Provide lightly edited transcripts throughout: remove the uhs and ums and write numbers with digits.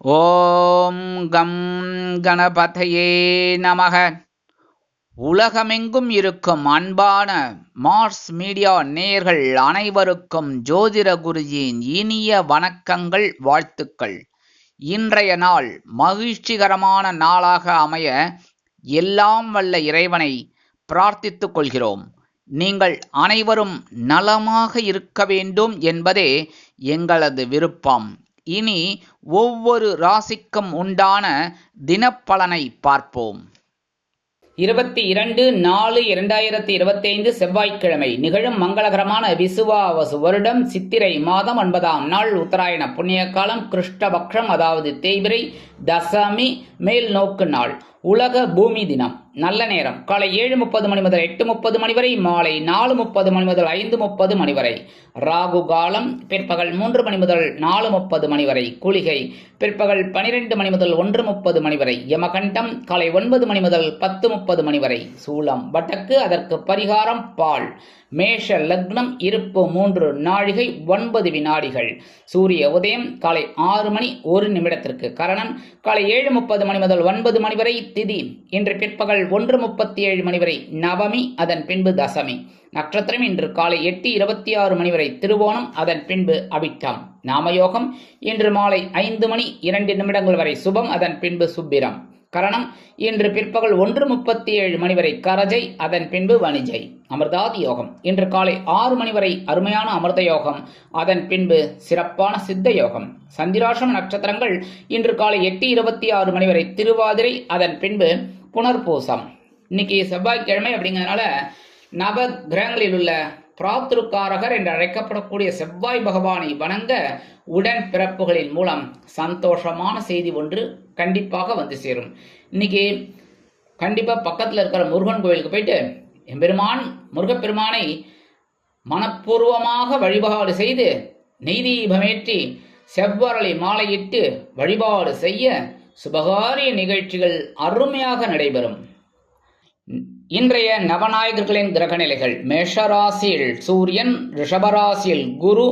ஓம் come கணபதையே நமக. உலகமெங்கும் இருக்கும் அன்பான மார்ஸ் மீடியா நேயர்கள் அனைவருக்கும் ஜோதிட குருஜியின் இனிய வணக்கங்கள், வாழ்த்துக்கள். இன்றைய நாள் மகிழ்ச்சிகரமான நாளாக அமைய எல்லாம் வல்ல இறைவனை பிரார்த்தித்துக் கொள்கிறோம். நீங்கள் அனைவரும் நலமாக இருக்க வேண்டும் என்பதே எங்களது விருப்பம். இனி ஒவ்வொரு ராசிக்கும் உண்டான தினப்பலனை பார்ப்போம். 22/4/2025 செவ்வாய்க்கிழமை நிகழும் மங்களகரமான விசுவாவசு வருடம் சித்திரை மாதம் 9ஆம் நாள் உத்தராயண புண்ணிய காலம் கிருஷ்ணபக்ஷம், அதாவது தேய்பிறை தசமி மேல் நோக்கு நாள். உலக பூமி தினம். நல்ல நேரம் காலை 7:30 மணி முதல் 8:30 மணி வரை, மாலை 4:30 மணி முதல் 5:30 மணி வரை. ராகு காலம் பிற்பகல் 3 மணி முதல் 4:30 மணி வரை. குளிகை பிற்பகல் 12 மணி முதல் 1:30 மணி வரை. யமகண்டம் காலை 9 மணி முதல் 10:30 மணி வரை. சூலம் வடக்கு, அதற்கு பரிகாரம் பால். மேஷ லக்னம், இருப்பு 3 நாழிகை 9 வினாடிகள். சூரிய உதயம் காலை 6 மணி 1 நிமிடத்திற்கு. கரணம் காலை 7:30 மணி முதல் 9 மணி வரை. திதி இன்று பிற்பகல் 1:37 மணி வரை நவமி, அதன் பின்பு தசமி. நட்சத்திரம் இன்று காலை 8:26 மணி வரை திருவோணம், அதன் பின்பு அவிட்டம். நாமயோகம் இன்று மாலை 5 மணி 2 நிமிடங்கள் வரை சுபம், அதன் பின்பு சுப்பிரம். கரணம் இன்று பிற்பகல் 1:37 மணி வரை கரஜை, அதன் பின்பு வணிஜை. அமிர்தாதி யோகம் இன்று காலை 6 மணி வரை அருமையான அமிர்த யோகம், அதன் பின்பு சிறப்பான சித்த யோகம். சந்திராஷ்டம நட்சத்திரங்கள் இன்று காலை 8:26 மணி வரை திருவாதிரை, அதன் பின்பு புனர்பூசம். இன்னைக்கு செவ்வாய்க்கிழமை அப்படிங்கிறதுனால நவ கிரகங்களில் உள்ள பிராத்திருக்காரகர் என்று அழைக்கப்படக்கூடிய செவ்வாய் பகவானை வணங்க உடன் பிறப்புகளின் மூலம் சந்தோஷமான செய்தி ஒன்று கண்டிப்பாக வந்து சேரும். இன்னைக்கு கண்டிப்பாக பக்கத்தில் இருக்கிற முருகன் கோயிலுக்கு போயிட்டு எம்பெருமான் முருகப்பெருமானை மனப்பூர்வமாக வழிபாடு செய்து நெய்தீபமேற்றி செவ்வரளை மாலையிட்டு வழிபாடு செய்ய சுபகாரிய நிகழ்ச்சிகள் அருமையாக நடைபெறும். இன்றைய நவநாயகர்களின் கிரகநிலைகள்: மேஷராசியில் சூரியன், ரிஷபராசியில் குரு,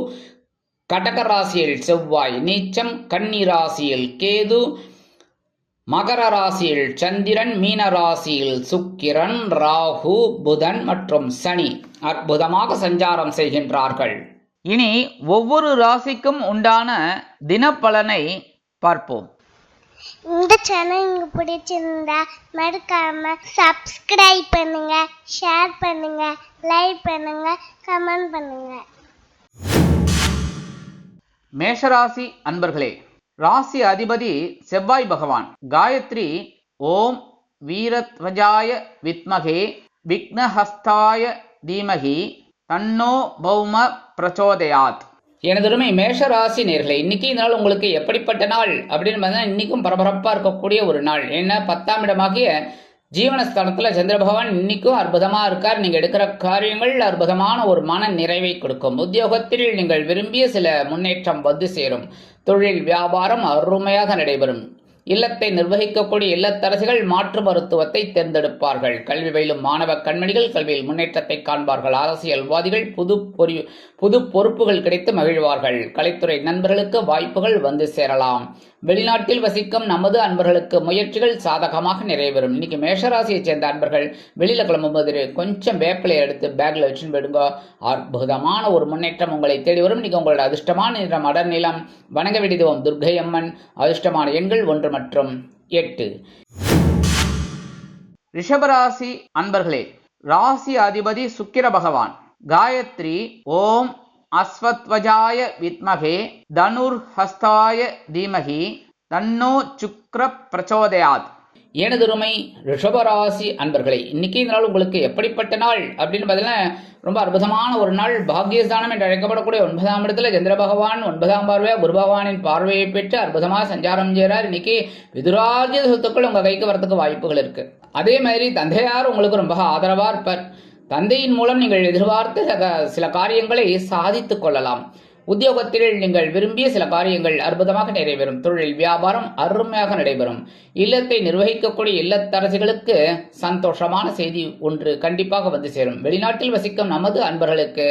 கடகராசியில் செவ்வாய் நீச்சம், கன்னிராசியில் கேது, மகர ராசியில் சந்திரன், மீன ராசியில் சுக்கிரன், ராகு, புதன் மற்றும் சனி அற்புதமாக சஞ்சாரம் செய்கின்றார்கள். இனி ஒவ்வொரு ராசிக்கும் உண்டான தினப்பலனை பார்ப்போம். இந்த சேனல் உங்களுக்கு பிடிச்சிருந்தா மறக்காம சப்ஸ்கிரைப் பண்ணுங்க, ஷேர் பண்ணுங்க, லைக் பண்ணுங்க, கமெண்ட் பண்ணுங்க. மேஷராசி அன்பர்களே, ராசி அதிபதி செவ்வாய் பகவான். காயத்ரி ஓம் வீரத்வஜாய வித்மகே விக்னஹஸ்தாய தீமகி தன்னோ பௌம பிரச்சோதயாத். எனதுமே மேஷராசி நேர்களே, இன்னைக்கு இந்த நாள் உங்களுக்கு எப்படிப்பட்ட நாள் அப்படின்னு பார்த்தா இன்னைக்கும் பரபரப்பாக இருக்கக்கூடிய ஒரு நாள். ஏன்னா 10ஆம் இடமாகிய ஜீவனஸ்தானத்தில் சந்திர பகவான் இன்னைக்கும் அற்புதமாக இருக்கார். நீங்கள் எடுக்கிற காரியங்கள் அற்புதமான ஒரு மன நிறைவை கொடுக்கும். உத்தியோகத்தில் நீங்கள் விரும்பிய சில முன்னேற்றம் வந்து சேரும். தொழில் வியாபாரம் அருமையாக நடைபெறும். இல்லத்தை நிர்வகிக்கக்கூடிய இல்லத்தரசிகள் மாற்று மருத்துவத்தை தேர்ந்தெடுப்பார்கள். கல்வி பயிலும் மாணவ கண்மணிகள் கல்வியில் முன்னேற்றத்தை காண்பார்கள். அரசியல்வாதிகள் புது பொறுப்புகள் கிடைத்து மகிழ்வார்கள். கலைத்துறை நண்பர்களுக்கு வாய்ப்புகள் வந்து சேரலாம். வெளிநாட்டில் வசிக்கும் நமது அன்பர்களுக்கு முயற்சிகள் சாதகமாக நிறைவேறும். இன்னைக்கு மேஷராசியை சேர்ந்த அன்பர்கள் வெளியில கிளம்பும்போது கொஞ்சம் வேப்பிலையை எடுத்து பேக்ல வச்சுன்னு போயிடுங்க. அற்புதமான ஒரு முன்னேற்றம் உங்களை தேடி வரும். இன்னைக்கு உங்களோட அதிர்ஷ்டமான நிறம் அடர் நிலம். வணங்க வேண்டியதும் துர்க்கை அம்மன். அதிர்ஷ்டமான எண்கள் 1 மற்றும் 8. ரிஷபராசி அன்பர்களே, ராசி அதிபதி சுக்கிர பகவான். காயத்ரி ஓம் அஸ்வத்வஜாய வித்மகே தனுர்ஹஸ்தாய தீமகி தன்னோ சுக்ர பிரச்சோதயாத். எனதுருமை ரிஷபராசி அன்பர்களே, இன்னைக்கு இந்த நாள் உங்களுக்கு எப்படிப்பட்ட நாள் அப்படின்னு பார்த்தீங்கன்னா ரொம்ப அற்புதமான ஒரு நாள். பாக்யஸ்தானம் என்று அழைக்கப்படக்கூடிய 9ஆம் இடத்துல சந்திர பகவான் 9ஆம் பார்வையாக குரு பகவானின் பார்வையை பெற்று அற்புதமாக சஞ்சாரம் செய்கிறார். இன்னைக்கு விதுராஜ்ய சொத்துக்கள் உங்கள் கைக்கு வரத்துக்கு வாய்ப்புகள் இருக்கு. அதே மாதிரி தந்தையார் உங்களுக்கு ரொம்ப ஆதரவாக இருப்பார். தந்தையின் மூலம் நீங்கள் எதிர்பார்த்த சில காரியங்களை சாதித்துக் கொள்ளலாம். உத்தியோகத்தில் நீங்கள் விரும்பிய சில காரியங்கள் அற்புதமாக நிறைவேறும். தொழில் வியாபாரம் அருமையாக நடைபெறும். இல்லத்தை நிர்வகிக்கக்கூடிய இல்லத்தரசிகளுக்கு சந்தோஷமான செய்தி ஒன்று கண்டிப்பாக வந்து சேரும். வெளிநாட்டில் வசிக்கும் நமது அன்பர்களுக்கு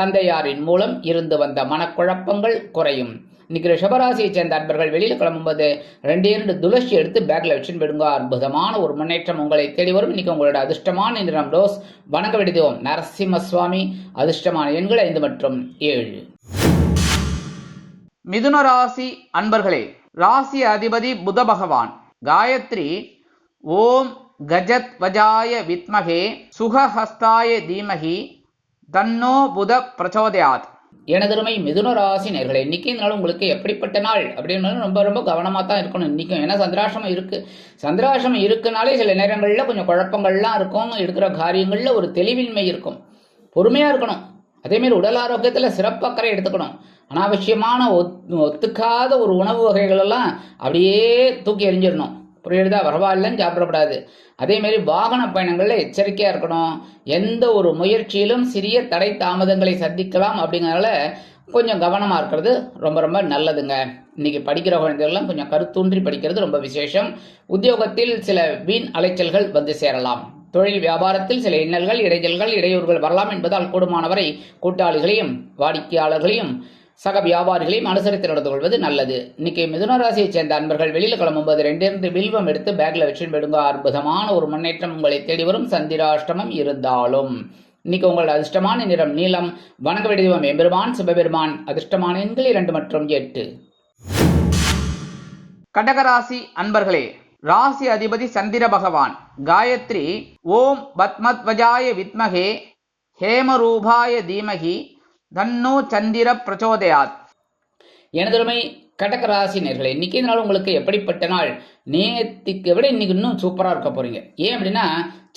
தந்தையாரின் மூலம் இருந்து வந்த மனக்குழப்பங்கள் குறையும். இன்னைக்கு ரிஷபராசியை சேர்ந்த அன்பர்கள் வெளியில் கிளம்பும்போது 2 துளசி எடுத்து பேக்ல வச்சுன்னு போயிடுங்க. அற்புதமான ஒரு முன்னேற்றம் உங்களை தேடி வரும். இன்னைக்கு உங்களோட அதிர்ஷ்டமான நிறம் ரோஸ். வணங்க வேண்டியதும் நரசிம்ம சுவாமி. அதிர்ஷ்டமான எண்கள் 5 மற்றும் 7. மிதுன ராசி அன்பர்களே, ராசி அதிபதி புத பகவான். காயத்ரி ஓம் கஜத்வஜாய வித்மகே சுகஹஸ்தாய தீமகி தன்னோ புத பிரச்சோதயாத். எனதருமை மிதுன ராசி நேர்களே, இன்னைக்கு இந்த நாள் உங்களுக்கு எப்படிப்பட்ட நாள் அப்படின்னு ரொம்ப ரொம்ப கவனமாக தான் இருக்கணும் இன்றைக்கும். ஏன்னா சந்திராசிரமம் இருக்குது. சந்திராசிரமம் இருக்குனாலே சில நேரங்களில் கொஞ்சம் குழப்பங்கள்லாம் இருக்கும். எடுக்கிற காரியங்களில் ஒரு தெளிவின்மை இருக்கும். பொறுமையாக இருக்கணும். அதேமாரி உடல் ஆரோக்கியத்தில் சிறப்பக்கறை எடுத்துக்கணும். அனாவசியமான ஒத்துக்காத ஒரு உணவு வகைகளெல்லாம் அப்படியே தூக்கி எறிஞ்சிடணும். புரியுதா? பரவாயில்லன்னு சாப்பிடக்கூடாது. அதேமாரி வாகன பயணங்களில் எச்சரிக்கையாக இருக்கணும். எந்த ஒரு முயற்சியிலும் சிறிய தடை தாமதங்களை சந்திக்கலாம். அப்படிங்கிறனால கொஞ்சம் கவனமாக இருக்கிறது ரொம்ப ரொம்ப நல்லதுங்க. இன்னைக்கு படிக்கிற குழந்தைகள்லாம் கொஞ்சம் கருத்தூன்றி படிக்கிறது ரொம்ப விசேஷம். உத்தியோகத்தில் சில வீண் அலைச்சல்கள் வந்து சேரலாம். தொழில் வியாபாரத்தில் சில இன்னல்கள், இடைஞ்சல்கள், இடையூறுகள் வரலாம் என்பதால் கூடுமானவரை கூட்டாளிகளையும் வாடிக்கையாளர்களையும் சக வியாபாரிகளையும் அனுசரித்து நடந்து கொள்வது நல்லது. இன்னைக்கு மிதுன ராசியை சேர்ந்த அன்பர்கள் வெளியில் கிளம்பும்போது 2 வில்வம் எடுத்து பேக்ல வச்சு விடுங்க. அற்புதமான ஒரு முன்னேற்றம் உங்களை தேடி வரும். சந்திராஷ்டமம் இருந்தாலும் இன்னைக்கு உங்களோட அதிர்ஷ்டமான நிறம் நீலம். வணங்க வேண்டியதும் எம்பெருமான் சிவபெருமான். அதிர்ஷ்டமான எண்கள் 2 மற்றும் 8. கடகராசி அன்பர்களே, ராசி அதிபதி சந்திர பகவான். காயத்ரி ஓம் பத்மத்வஜாய வித்மகே ஹேமரூபாய தீமகி தன்னோ சந்திர பிரச்சோதயாத். எனதருமை கடகராசி நேர்களே, இன்னைக்கு இந்த நாள் உங்களுக்கு எப்படிப்பட்ட நாள்? நேத்திக்கு விட இன்னைக்கு இன்னும் சூப்பராக இருக்க போறீங்க. ஏன் அப்படின்னா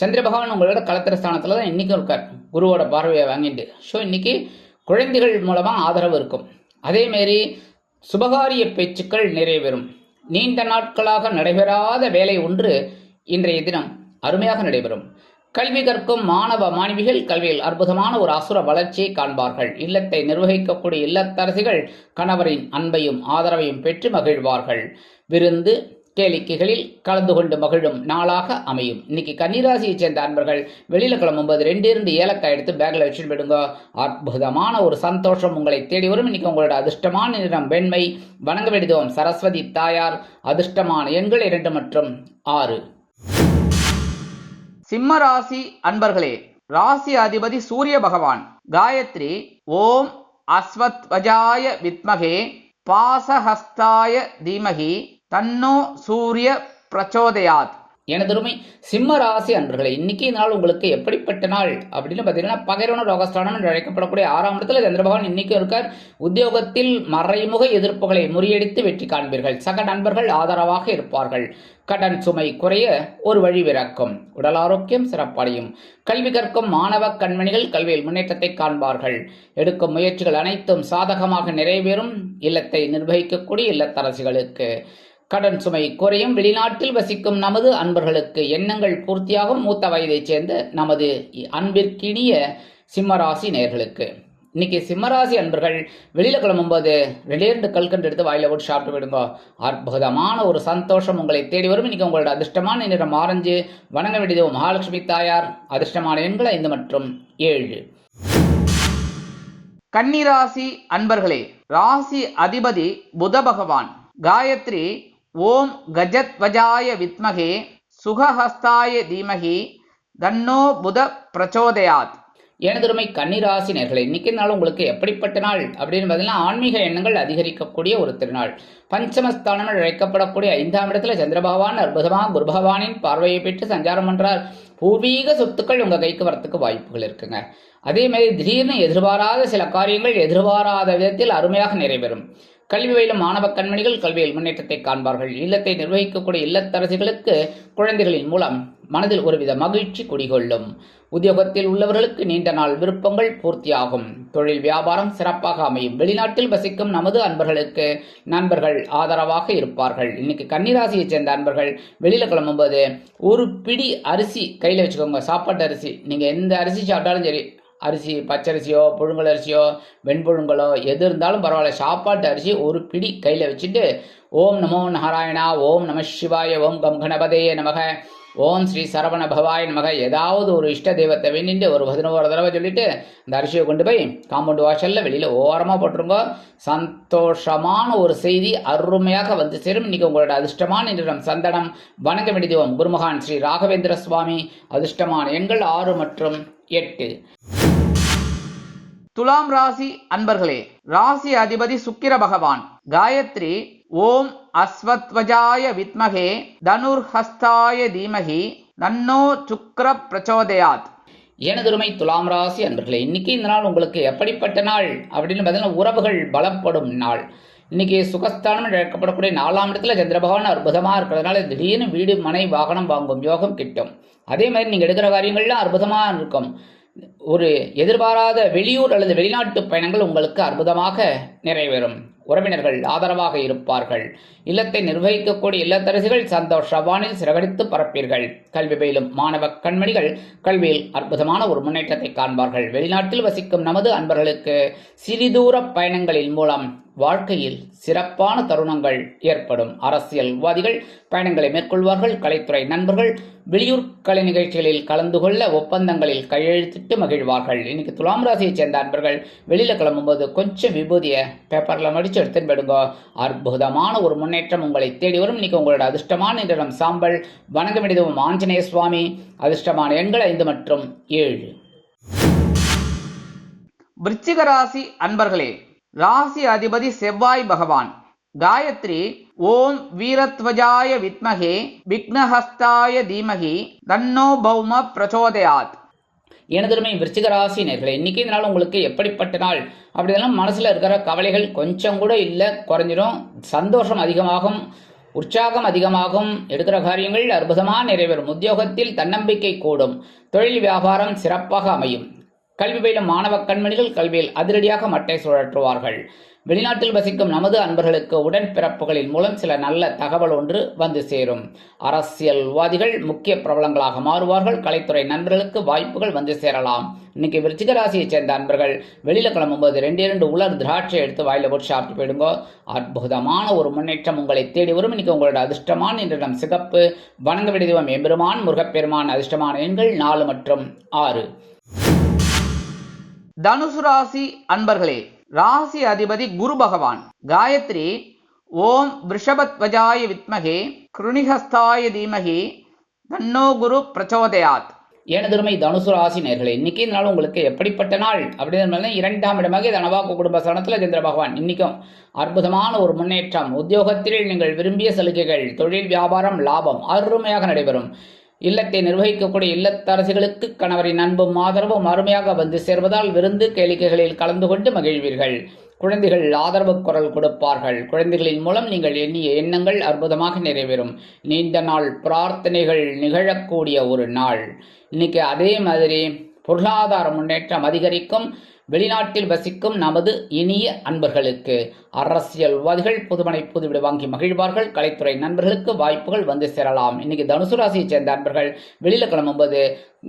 சந்திர பகவான் உங்களோட களத்திர ஸ்தானத்தில் தான் இன்னைக்கும் இருக்கார். குருவோட பார்வையை வாங்கிட்டு. ஸோ இன்னைக்கு குழந்தைகள் மூலமாக ஆதரவு இருக்கும். அதேமாரி சுபகாரிய பேச்சுக்கள் நிறைவேறும். நீண்ட நாட்களாக நடைபெறாத வேலை ஒன்று இன்றைய தினம் அருமையாக நடைபெறும். கல்வி கற்கும் மாணவ மாணவிகள் கல்வியில் அற்புதமான ஒரு அசுர வளர்ச்சியை காண்பார்கள். இல்லத்தை நிர்வகிக்கக்கூடிய இல்லத்தரசிகள் கணவரின் அன்பையும் ஆதரவையும் பெற்று மகிழ்வார்கள். விருந்து கேளிக்கைகளில் கலந்து கொண்டு மகிழும் நாளாக அமையும். இன்னைக்கு கன்னிராசியை சேர்ந்த அன்பர்கள் வெளியில கிளம்பும்போது 2 ஏலக்காய் எடுத்து பேக்ல வச்சுட்டு போயிடுங்க. அற்புதமான ஒரு சந்தோஷம் உங்களை தேடி வரும். இன்னைக்கு உங்களோட அதிர்ஷ்டமான நிறம் வெண்மை. வணங்க வேண்டியதும் சரஸ்வதி தாயார். அதிர்ஷ்டமான எண்கள் 2 மற்றும் 6. சிம்ம ராசி அன்பர்களே, ராசி அதிபதி சூரிய பகவான். காயத்ரி ஓம் அஸ்வத்வஜாய வித்மகே பாசஹஸ்தாய தீமகி தன்னோ சூரிய பிரச்சோதயாத். எனதருமை சிம்ம ராசி அன்பர்களே, இன்னைக்கு நாள் உங்களுக்கு எப்படிப்பட்ட நாள் அப்படின்னு பார்த்தீங்கன்னா பகைரவன ரோகஸ்தானம் என்று அழைக்கப்படக்கூடிய 6ஆம் இடத்துல சந்திர பகவான் இன்னைக்கும் இருக்கார். உத்தியோகத்தில் மறைமுக எதிர்ப்புகளை முறியடித்து வெற்றி காண்பீர்கள். சக நண்பர்கள் ஆதரவாக இருப்பார்கள். கடன் சுமை குறைய ஒரு வழி பிறக்கும். உடல் ஆரோக்கியம் சிறப்படையும். கல்வி கற்கும் மாணவ கண்மணிகள் கல்வியில் முன்னேற்றத்தை காண்பார்கள். எடுக்கும் முயற்சிகள் அனைத்தும் சாதகமாக நிறைவேறும். இல்லத்தை நிர்வகிக்கக்கூடிய இல்லத்தரசிகளுக்கு கடன் சுமை குறையும். வெளிநாட்டில் வசிக்கும் நமது அன்பர்களுக்கு எண்ணங்கள் பூர்த்தியாகும். மூத்த வயதைச் சேர்ந்த நமது அன்பிற்கினிய சிம்மராசி நேயர்களுக்கு இன்னைக்கு சிம்மராசி அன்பர்கள் வெளியில கிளம்பும்போது 2 கல்கண்டு எடுத்து வாயில போட்டு சாப்பிட்டு விடுங்க. அற்புதமான ஒரு சந்தோஷம் உங்களை தேடி வரும். இன்னைக்கு உங்களோட அதிர்ஷ்டமான நிறம் ஆரஞ்சு. வணங்க வேண்டியது மகாலட்சுமி தாயார். அதிர்ஷ்டமான எண்கள் 5 மற்றும் 7. கன்னிராசி அன்பர்களே, ராசி அதிபதி புத பகவான். காயத்ரி ஓம் கஜத்வஜாய வித்மகே சுகஹஸ்தாய தீமகி தன்னோ புத பிரச்சோதயாத். எனதருமை கன்னிராசி நேர்களே, இன்னைக்கு நாள் உங்களுக்கு எப்படிப்பட்ட நாள் அப்படின்னு பார்த்தீங்கன்னா ஆன்மீக எண்ணங்கள் அதிகரிக்கக்கூடிய ஒரு திருநாள். பஞ்சமஸ்தானம் அழைக்கப்படக்கூடிய 5ஆம் இடத்துல சந்திர பகவான் அற்புதமாக குரு பகவானின் பார்வையை பெற்று சஞ்சாரம் பண்றார். பூர்வீக சொத்துக்கள் உங்க கைக்கு வரத்துக்கு வாய்ப்புகள் இருக்குங்க. அதே மாதிரி திடீர்னு எதிர்பாராத சில காரியங்கள் எதிர்பாராத விதத்தில் அருமையாக நிறைவேறும். கல்வி பயிலும் மாணவ கண்மணிகள் கல்வியில் முன்னேற்றத்தை காண்பார்கள். இல்லத்தை நிர்வகிக்கக்கூடிய இல்லத்தரசிகளுக்கு குழந்தைகளின் மூலம் மனதில் ஒருவித மகிழ்ச்சி குடிகொள்ளும். உத்தியோகத்தில் உள்ளவர்களுக்கு நீண்ட நாள் விருப்பங்கள் பூர்த்தியாகும். தொழில் வியாபாரம் சிறப்பாக அமையும். வெளிநாட்டில் வசிக்கும் நமது அன்பர்களுக்கு நண்பர்கள் ஆதரவாக இருப்பார்கள். இன்னைக்கு கன்னிராசியை சேர்ந்த அன்பர்கள் வெளியில கிளம்பும்போது ஒரு பிடி அரிசி கையில் வச்சுக்கோங்க. சாப்பாட்டு அரிசி. நீங்க எந்த அரிசி சாப்பிட்டாலும் சரி, அரிசி பச்சரிசியோ புழுங்கல் அரிசியோ வெண்புழுங்கலோ எது இருந்தாலும் பரவாயில்ல, சாப்பாட்டு அரிசி ஒரு பிடி கையில் வச்சுட்டு ஓம் நமோ நாராயணா, ஓம் நம சிவாய, ஓம் கம் கணபதே நமக, ஓம் ஸ்ரீ சரவண பவாய் நமக ஏதாவது ஒரு இஷ்ட தெய்வத்தை வேண்டிட்டு ஒரு 11 தடவை சொல்லிட்டு இந்த அரிசியை கொண்டு போய் காம்பவுண்ட் வாசல்ல வெளியில ஓரமாக போட்டுருங்க. சந்தோஷமான ஒரு செய்தி அருமையாக வந்து சேரும். இன்னைக்கு உங்களோட அதிர்ஷ்டமான நிறம் சந்தனம். வணங்க வேண்டிய தெய்வம் குருமகான் ஸ்ரீ ராகவேந்திர சுவாமி. அதிர்ஷ்டமான எண்கள் 6 மற்றும் 8. துலாம் ராசி அன்பர்களே, ராசி அதிபதி சுக்கிர பகவான். காயத்ரி ஓம் அஸ்வத்வஜாய வித்மகே தனுர்ஹஸ்தாய தீமகி தன்னோ சுக்ர பிரச்சோதயாத். எனதுரிமை துலாம் ராசி அன்பர்களே, இன்னைக்கு இந்த நாள் உங்களுக்கு எப்படிப்பட்ட நாள் அப்படின்னு பார்த்தீங்கன்னா உறவுகள் பலப்படும் நாள். இன்னைக்கு சுகஸ்தானம் இழக்கப்படக்கூடிய 4ஆம் இடத்துல சந்திர பகவான் அற்புதமாக இருக்கிறதுனால திடீர்னு வீடு மனை வாகனம் வாங்கும் யோகம் கிட்டும். அதே மாதிரி நீங்கள் எடுக்கிற காரியங்கள்லாம் அற்புதமாக இருக்கும். ஒரு எதிர்பாராத வெளியூர் அல்லது வெளிநாட்டு பயணங்கள் உங்களுக்கு அற்புதமாக நிறைவேறும். உறவினர்கள் ஆதரவாக இருப்பார்கள். இல்லத்தை நிர்வகிக்கக்கூடிய இல்லத்தரசிகள் சந்தோஷவானில் சிறகடித்து பரப்பீர்கள். கல்வி பயிலும் மாணவ கண்மணிகள் கல்வியில் அற்புதமான ஒரு முன்னேற்றத்தை காண்பார்கள். வெளிநாட்டில் வசிக்கும் நமது அன்பர்களுக்கு சிறிதூர பயணங்களின் மூலம் வாழ்க்கையில் சிறப்பான தருணங்கள் ஏற்படும். அரசியல்வாதிகள் பயணங்களை மேற்கொள்வார்கள். கலைத்துறை நண்பர்கள் வெளியூர் கலை நிகழ்ச்சிகளில் கலந்து கொள்ள ஒப்பந்தங்களில் கையெழுத்திட்டு மகிழ்வார்கள். இன்னைக்கு துலாம் ராசியைச் சேர்ந்த அன்பர்கள் வெளியில கிளம்பும்போது கொஞ்சம் விபூதியை பேப்பர்ல மடிச்சு எடுத்துன்னு போயிடுங்க. அற்புதமான ஒரு முன்னேற்றம் உங்களை தேடி வரும். இன்னைக்கு உங்களோட அதிர்ஷ்டமான நிறம் சாம்பல். வணங்க வேண்டியதும் ஆஞ்சநேய சுவாமி. அதிர்ஷ்டமான எண்கள் 5 மற்றும் 7. விருச்சிக ராசி அன்பர்களே, ராசி அதிபதி செவ்வாய் பகவான். காயத்ரி ஓம் வீரத்வஜாய வித்மகே விக்னஹஸ்தாய தீமகி தன்னோ பௌம பிரச்சோதயாத். எனதுமே விருச்சிக ராசி நேர்களே, இன்னைக்கு இந்த நாள் உங்களுக்கு எப்படிப்பட்ட நாள் அப்படின்னா மனசுல இருக்கிற கவலைகள் கொஞ்சம் கூட இல்லை, குறைஞ்சிடும். சந்தோஷம் அதிகமாகும், உற்சாகம் அதிகமாகும். எடுக்கிற காரியங்கள் அற்புதமாக நிறைவேறும். உத்தியோகத்தில் தன்னம்பிக்கை கூடும். தொழில் வியாபாரம் சிறப்பாக அமையும். கல்வி பயிலும் மாணவ கண்மணிகள் கல்வியில் அதிரடியாக மட்டை சுழற்றுவார்கள். வெளிநாட்டில் வசிக்கும் நமது அன்பர்களுக்கு உடன்பிறப்புகளின் மூலம் சில நல்ல தகவல் ஒன்று வந்து சேரும். அரசியல்வாதிகள் முக்கிய பிரபலங்களாக மாறுவார்கள். கலைத்துறை நண்பர்களுக்கு வாய்ப்புகள் வந்து சேரலாம். இன்னைக்கு விருச்சிக ராசியைச் சேர்ந்த அன்பர்கள் வெளியில கிளம்பும்போது 2 உலர் திராட்சை எடுத்து வாயில போட்டு சாப்பிட்டு போயிடுங்க. அற்புதமான ஒரு முன்னேற்றம் உங்களை தேடி வரும். இன்னைக்கு உங்களோட அதிர்ஷ்டமான நிறம் சிகப்பு. வணங்க வேண்டிய தெய்வம் எம்பெருமான் முருகப்பெருமான். அதிர்ஷ்டமான எண்கள் 4 மற்றும் 6. தனுசு ராசி அன்பர்களே, ராசி அதிபதி குரு பகவான். காயத்ரி ஓம் விஷபத்வஜாய வித்மகே கிருணிஹஸ்தாய தீமகி தன்னோ குரு பிரச்சோதயாத். எனதுரிமை தனுசு ராசி நேர்களே, இன்னைக்கு இந்த நாள் உங்களுக்கு எப்படிப்பட்ட நாள் அப்படின்னு 2ஆம் இடமாக தனவாக்கு குடும்ப சனத்தில் சந்திர பகவான். இன்னைக்கும் அற்புதமான ஒரு முன்னேற்றம். உத்தியோகத்தில் நீங்கள் விரும்பிய சலுகைகள், தொழில் வியாபாரம் லாபம் அருமையாக நடைபெறும். இல்லத்தை நிர்வகிக்கக்கூடிய இல்லத்தரசிகளுக்கு கணவரின் அன்பும் ஆதரவும் அருமையாக வந்து சேர்வதால் விருந்து கேளிக்கைகளில் கலந்து கொண்டு மகிழ்வீர்கள். குழந்தைகள் ஆதரவு குரல் கொடுப்பார்கள். குழந்தைகளின் மூலம் நீங்கள் எண்ணிய எண்ணங்கள் அற்புதமாக நிறைவேறும். நீண்ட நாள் பிரார்த்தனைகள் நிகழக்கூடிய ஒரு நாள் இன்னைக்கு. அதே மாதிரி பொருளாதார முன்னேற்றம் அதிகரிக்கும். வெளிநாட்டில் வசிக்கும் நமது இனிய அன்பர்களுக்கு அரசியல்வாதிகள் புதுமனை புதுவிடு வாங்கி மகிழ்வார்கள். கலைத்துறை நண்பர்களுக்கு வாய்ப்புகள் வந்து சேரலாம். இன்னைக்கு தனுசு ராசியைச் சேர்ந்த அன்பர்கள் வெளியில கிளம்பும்போது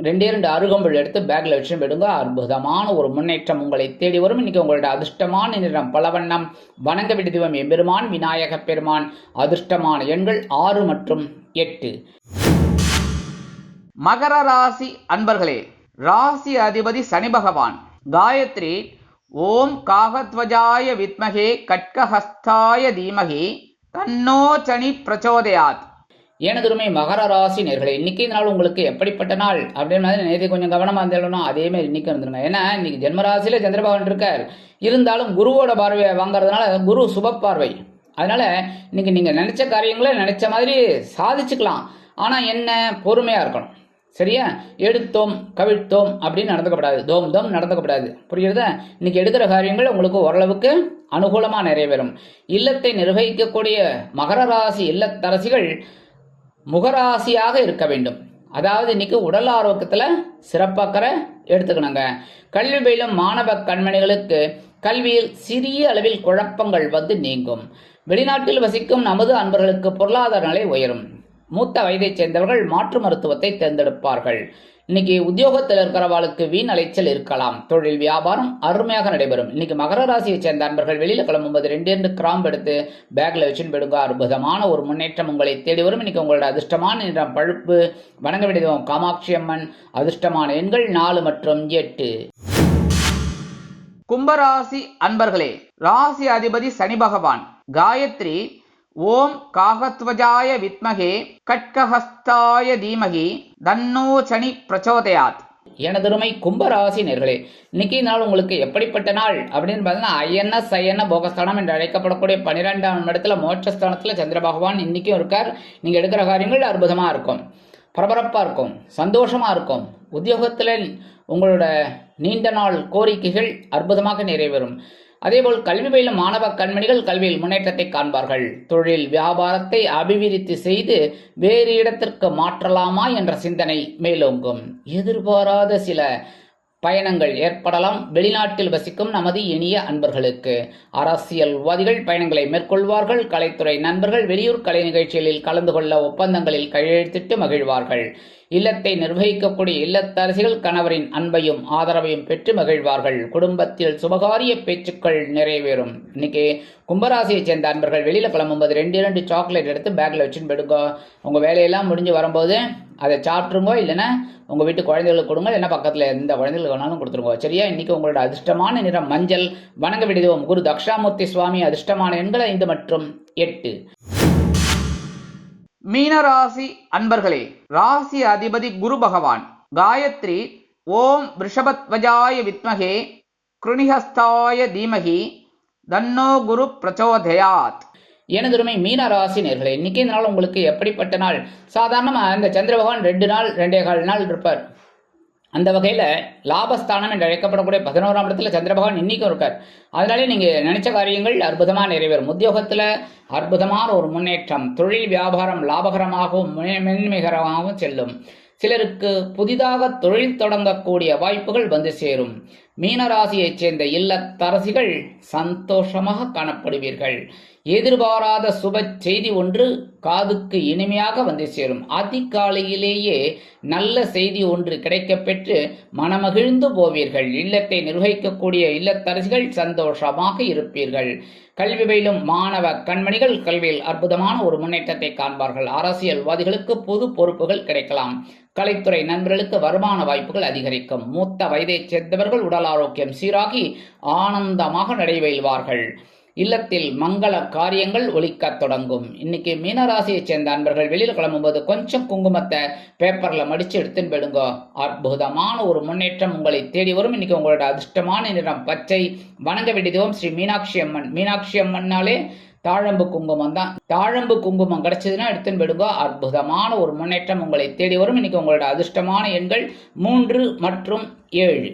2 அருகம்புல் எடுத்து பேக்ல வச்சு விடுங்க. அற்புதமான ஒரு முன்னேற்றம் உங்களை தேடி வரும். இன்னைக்கு உங்களோட அதிர்ஷ்டமான நிறம் பலவண்ணம். வணங்க வேண்டிய தெய்வம் எம்பெருமான் விநாயக பெருமான். அதிர்ஷ்டமான எண்கள் 6 மற்றும் 8. மகர ராசி அன்பர்களே, ராசி அதிபதி சனி பகவான். காயத்ரி ஓம் காகத்வஜாய வித்மகே கட்கஹஸ்தாய தீமகி தன்னோ சனி பிரச்சோதயாத். எனதுரிமை மகர ராசி நேர்களே, இன்னைக்கு இந்த நாள் உங்களுக்கு எப்படிப்பட்ட நாள் அப்படின்னு நேற்று கொஞ்சம் கவனமாக இருந்தேன். அதே மாதிரி இன்னைக்கு இருந்துருங்க. ஏன்னா இன்னைக்கு ஜென்மராசியில சந்திரபகவான் இருக்கார். இருந்தாலும் குருவோட பார்வையை வாங்கறதுனால குரு சுப பார்வை. அதனால இன்னைக்கு நீங்க நினைச்ச காரியங்களை நினைச்ச மாதிரி சாதிச்சுக்கலாம். ஆனா என்ன, பொறுமையா இருக்கணும். சரியா? எடுத்தோம் கவிழ்த்தோம் அப்படின்னு நடந்துக்கப்படாது. தோம் நடந்துக்கப்படாது. புரியுறதா? இன்னைக்கு எடுக்கிற காரியங்கள் உங்களுக்கு ஓரளவுக்கு அனுகூலமா நிறைவேறும். இல்லத்தை நிர்வகிக்கக்கூடிய மகர ராசி இல்லத்தரசிகள் முகராசியாக இருக்க வேண்டும். அதாவது இன்னைக்கு உடல் ஆரோக்கியத்துல சிறப்பாக்கரை எடுத்துக்கணுங்க. கல்வி பயிலும் மாணவ கண்மணிகளுக்கு கல்வியில் சிறிய அளவில் குழப்பங்கள் வந்து நீங்கும். வெளிநாட்டில் வசிக்கும் நமது அன்பர்களுக்கு பொருளாதார நிலை உயரும். மூத்த வயதைச் சேர்ந்தவர்கள் மாற்று மருத்துவத்தை தேர்ந்தெடுப்பார்கள். இன்னைக்கு உத்தியோகத்தில் இருக்கிறவர்களுக்கு வீண் அலைச்சல் இருக்கலாம். தொழில் வியாபாரம் அருமையாக நடைபெறும். இன்னைக்கு மகர ராசியை சேர்ந்த அன்பர்கள் வெளியில கிளம்பும்போது 2 கிராம்பு எடுத்து பேக்ல வச்சுன்னு போயிடுங்க. அற்புதமான ஒரு முன்னேற்றம் உங்களை தேடி வரும். இன்னைக்கு உங்களோட அதிர்ஷ்டமான நிறம் பழுப்பு. வணங்க வேண்டியதும் காமாட்சி அம்மன். அதிர்ஷ்டமான எண்கள் 4 மற்றும் 8. கும்பராசி அன்பர்களே, ராசி அதிபதி சனி பகவான். காயத்ரி ஓம் காகத்வஜாய வித்மகே கட்கஹஸ்தாய தீமகி தன்னோ சனி பிரச்சோதயாத். எனதருமை கும்பராசி நேர்களே, இன்னைக்கு நாள் உங்களுக்கு எப்படிப்பட்ட நாள் அப்படின்னு பார்த்தீங்கன்னா ஐஎன்எஸ் ஐஎன்ன போகஸ்தானம் என்று அழைக்கப்படக்கூடிய 12ஆம் இடத்துல மோட்சஸ்தானத்தில் சந்திர பகவான் இன்னைக்கும் இருக்கார். நீங்கள் எடுக்கிற காரியங்கள் அற்புதமாக இருக்கும், பரபரப்பாக இருக்கும், சந்தோஷமாக இருக்கும். உத்தியோகத்தில் உங்களோட நீண்ட நாள் கோரிக்கைகள் அற்புதமாக நிறைவேறும். அதேபோல் கல்வி பயிலும் மாணவ கண்மணிகள் கல்வியில் முன்னேற்றத்தை காண்பார்கள். தொழில் வியாபாரத்தை அபிவிருத்தி செய்து வேறு இடத்திற்கு மாற்றலாமா என்ற சிந்தனை மேலோங்கும். எதிர்பாராத சில பயணங்கள் ஏற்படலாம். வெளிநாட்டில் வசிக்கும் நமது இனிய அன்பர்களுக்கு அரசியல்வாதிகள் பயணங்களை மேற்கொள்வார்கள். கலைத்துறை நண்பர்கள் வெளியூர் கலை நிகழ்ச்சிகளில் கலந்து கொள்ள ஒப்பந்தங்களில் கையெழுத்திட்டு மகிழ்வார்கள். இல்லத்தை நிர்வகிக்கக்கூடிய இல்லத்தரசிகள் கணவரின் அன்பையும் ஆதரவையும் பெற்று மகிழ்வார்கள். குடும்பத்தில் சுபகாரிய பேச்சுக்கள் நிறைவேறும். இன்னைக்கு கும்பராசியை சேர்ந்த அன்பர்கள் வெளியில் கிளம்பும்போது 2 சாக்லேட் எடுத்து பேக்கில் வச்சுன்னு போயிடுங்க. உங்கள் வேலையெல்லாம் முடிஞ்சு வரும்போது அதை சாப்பிட்ருங்கோ, இல்லைன்னா உங்கள் வீட்டு குழந்தைகளுக்கு கொடுங்க, இல்லைன்னா பக்கத்தில் எந்த குழந்தைகளுக்கு வேணாலும் கொடுத்துருங்க. சரியா? இன்னைக்கு உங்களோட அதிர்ஷ்டமான நிறம் மஞ்சள். வணங்க வேண்டியதும் குரு தக்ஷாமூர்த்தி சுவாமி. அதிர்ஷ்டமான எண்கள் 5 மற்றும் 8. மீனராசி அன்பர்களே, ராசி அதிபதி குரு பகவான். காயத்ரி ஓம் ரிஷபத்வஜாய வித்மகே கிருணிஹஸ்தாய தீமகி தன்னோ குரு பிரச்சோதயாத். எனதுரிமை மீன ராசி நேர்களே, இன்னைக்கு இந்த நாள் உங்களுக்கு எப்படிப்பட்ட நாள்? சாதாரணமாக இந்த சந்திர பகவான் 2 நாள் 2.25 நாள் இருப்பார். அந்த வகையில் லாபஸ்தானம் என்று அழைக்கப்படக்கூடிய 11ஆம் இடத்துல சந்திர பகவான் இன்னைக்கும் இருக்கார். அதனாலே நீங்கள் நினைச்ச காரியங்கள் அற்புதமாக நிறைவேறும். உத்தியோகத்தில் அற்புதமான ஒரு முன்னேற்றம். தொழில் வியாபாரம் லாபகரமாகவும் மென்மிகரமாகவும் செல்லும். சிலருக்கு புதிதாக தொழில் தொடங்கக்கூடிய வாய்ப்புகள் வந்து சேரும். மீனராசியைச் சேர்ந்த இல்லத்தரசிகள் சந்தோஷமாக காணப்படுவீர்கள். எதிர்பாராத சுப செய்தி ஒன்று காதுக்கு இனிமையாக வந்து சேரும். அதிகாலையிலேயே நல்ல செய்தி ஒன்று கிடைக்கப்பெற்று மனமகிழ்ந்து போவீர்கள். இல்லத்தை நிர்வகிக்கக்கூடிய இல்லத்தரசிகள் சந்தோஷமாக இருப்பீர்கள். கல்வி பயிலும் மாணவ கண்மணிகள் கல்வியில் அற்புதமான ஒரு முன்னேற்றத்தை காண்பார்கள். அரசியல்வாதிகளுக்கு பொது பொறுப்புகள் கிடைக்கலாம். கலைத்துறை நண்பர்களுக்கு வருமான வாய்ப்புகள் அதிகரிக்கும். மூத்த வயதைச் சேர்ந்தவர்கள் உடல் ஆரோக்கியம் சீராகி ஆனந்தமாக நடைபெறுவார்கள். இல்லத்தில் மங்கள காரியங்கள் ஒலிக்கத் தொடங்கும். இன்னைக்கு மீனராசியைச் சேர்ந்த அன்பர்கள் வெளியில் கிளம்பும்போது கொஞ்சம் குங்குமத்தை பேப்பரில் மடித்து எடுத்துன்னு போயிடுங்க. அற்புதமான ஒரு முன்னேற்றம் உங்களை தேடி வரும். இன்னைக்கு உங்களோட அதிர்ஷ்டமான நிறம் பச்சை. வணங்க வேண்டியதும் ஸ்ரீ மீனாட்சி அம்மன். மீனாட்சி அம்மன்னாலே தாழம்பு குங்குமம் தான். தாழம்பு குங்குமம் கிடைச்சதுன்னா எடுத்துன்னு போயிடுங்க. அற்புதமான ஒரு முன்னேற்றம் உங்களை தேடி வரும். இன்னைக்கு உங்களோட அதிர்ஷ்டமான எண்கள் 3 மற்றும் 7.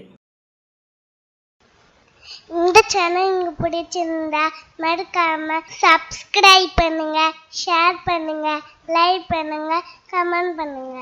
இந்த சேனல் உங்களுக்கு பிடிச்சிருந்தா மறக்காம சப்ஸ்கிரைப் பண்ணுங்க, ஷேர் பண்ணுங்க, லைக் பண்ணுங்க, கமெண்ட் பண்ணுங்க.